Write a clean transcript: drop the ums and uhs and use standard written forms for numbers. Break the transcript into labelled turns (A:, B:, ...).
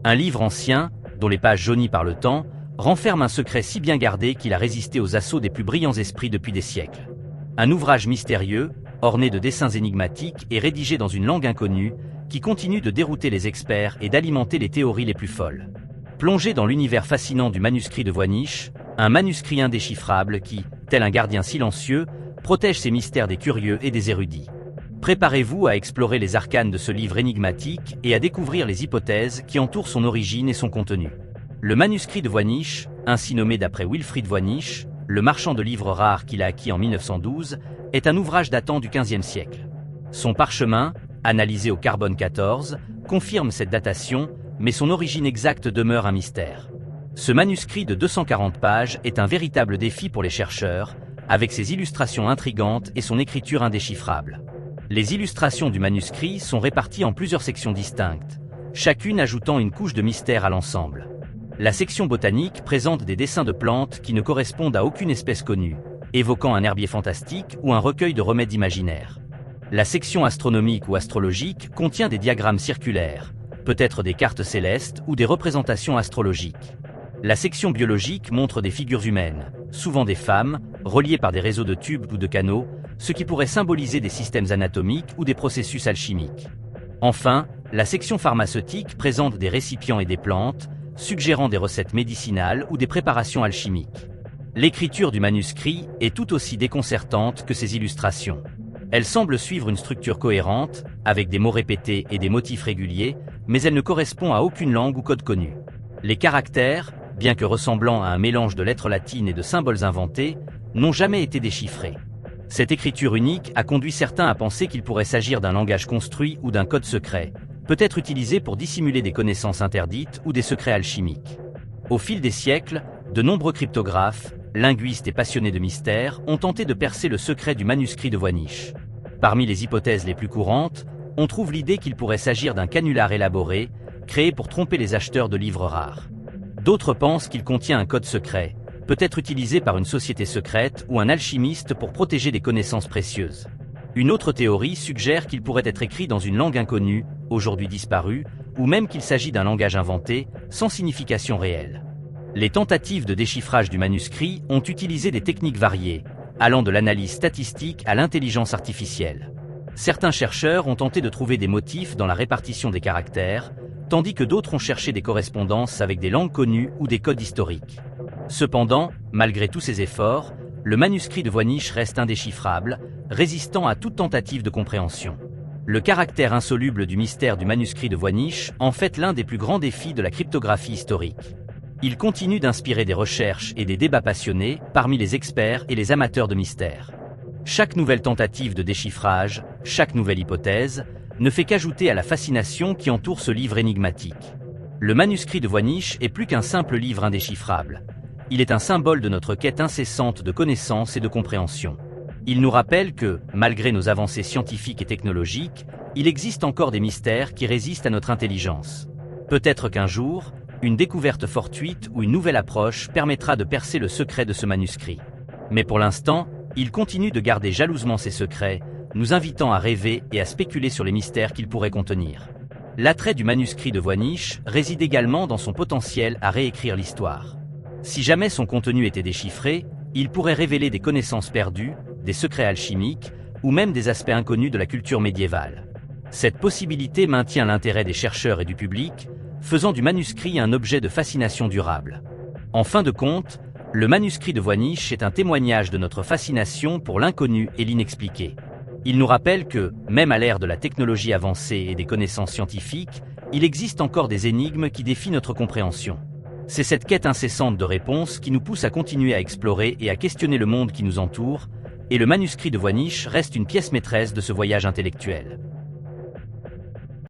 A: Un livre ancien, dont les pages jaunies par le temps, renferme un secret si bien gardé qu'il a résisté aux assauts des plus brillants esprits depuis des siècles. Un ouvrage mystérieux, orné de dessins énigmatiques et rédigé dans une langue inconnue, qui continue de dérouter les experts et d'alimenter les théories les plus folles. Plongé dans l'univers fascinant du manuscrit de Voynich, un manuscrit indéchiffrable qui, tel un gardien silencieux, protège ses mystères des curieux et des érudits. Préparez-vous à explorer les arcanes de ce livre énigmatique et à découvrir les hypothèses qui entourent son origine et son contenu. Le manuscrit de Voynich, ainsi nommé d'après Wilfrid Voynich, le marchand de livres rares qu'il a acquis en 1912, est un ouvrage datant du XVe siècle. Son parchemin, analysé au carbone 14, confirme cette datation, mais son origine exacte demeure un mystère. Ce manuscrit de 240 pages est un véritable défi pour les chercheurs, avec ses illustrations intrigantes et son écriture indéchiffrable. Les illustrations du manuscrit sont réparties en plusieurs sections distinctes, chacune ajoutant une couche de mystère à l'ensemble. La section botanique présente des dessins de plantes qui ne correspondent à aucune espèce connue, évoquant un herbier fantastique ou un recueil de remèdes imaginaires. La section astronomique ou astrologique contient des diagrammes circulaires, peut-être des cartes célestes ou des représentations astrologiques. La section biologique montre des figures humaines, souvent des femmes, reliées par des réseaux de tubes ou de canaux, ce qui pourrait symboliser des systèmes anatomiques ou des processus alchimiques. Enfin, la section pharmaceutique présente des récipients et des plantes, suggérant des recettes médicinales ou des préparations alchimiques. L'écriture du manuscrit est tout aussi déconcertante que ses illustrations. Elle semble suivre une structure cohérente, avec des mots répétés et des motifs réguliers, mais elle ne correspond à aucune langue ou code connu. Les caractères, bien que ressemblant à un mélange de lettres latines et de symboles inventés, n'ont jamais été déchiffrés. Cette écriture unique a conduit certains à penser qu'il pourrait s'agir d'un langage construit ou d'un code secret, peut-être utilisé pour dissimuler des connaissances interdites ou des secrets alchimiques. Au fil des siècles, de nombreux cryptographes, linguistes et passionnés de mystère ont tenté de percer le secret du manuscrit de Voynich. Parmi les hypothèses les plus courantes, on trouve l'idée qu'il pourrait s'agir d'un canular élaboré, créé pour tromper les acheteurs de livres rares. D'autres pensent qu'il contient un code secret, peut-être utilisé par une société secrète ou un alchimiste pour protéger des connaissances précieuses. Une autre théorie suggère qu'il pourrait être écrit dans une langue inconnue, aujourd'hui disparue, ou même qu'il s'agit d'un langage inventé, sans signification réelle. Les tentatives de déchiffrage du manuscrit ont utilisé des techniques variées, allant de l'analyse statistique à l'intelligence artificielle. Certains chercheurs ont tenté de trouver des motifs dans la répartition des caractères, tandis que d'autres ont cherché des correspondances avec des langues connues ou des codes historiques. Cependant, malgré tous ces efforts, le manuscrit de Voynich reste indéchiffrable, résistant à toute tentative de compréhension. Le caractère insoluble du mystère du manuscrit de Voynich en fait l'un des plus grands défis de la cryptographie historique. Il continue d'inspirer des recherches et des débats passionnés parmi les experts et les amateurs de mystère. Chaque nouvelle tentative de déchiffrage, chaque nouvelle hypothèse, ne fait qu'ajouter à la fascination qui entoure ce livre énigmatique. Le manuscrit de Voynich est plus qu'un simple livre indéchiffrable. Il est un symbole de notre quête incessante de connaissance et de compréhension. Il nous rappelle que, malgré nos avancées scientifiques et technologiques, il existe encore des mystères qui résistent à notre intelligence. Peut-être qu'un jour, une découverte fortuite ou une nouvelle approche permettra de percer le secret de ce manuscrit. Mais pour l'instant, il continue de garder jalousement ses secrets, nous invitant à rêver et à spéculer sur les mystères qu'il pourrait contenir. L'attrait du manuscrit de Voynich réside également dans son potentiel à réécrire l'histoire. Si jamais son contenu était déchiffré, il pourrait révéler des connaissances perdues, des secrets alchimiques, ou même des aspects inconnus de la culture médiévale. Cette possibilité maintient l'intérêt des chercheurs et du public, faisant du manuscrit un objet de fascination durable. En fin de compte, le manuscrit de Voynich est un témoignage de notre fascination pour l'inconnu et l'inexpliqué. Il nous rappelle que, même à l'ère de la technologie avancée et des connaissances scientifiques, il existe encore des énigmes qui défient notre compréhension. C'est cette quête incessante de réponses qui nous pousse à continuer à explorer et à questionner le monde qui nous entoure, et le manuscrit de Voynich reste une pièce maîtresse de ce voyage intellectuel.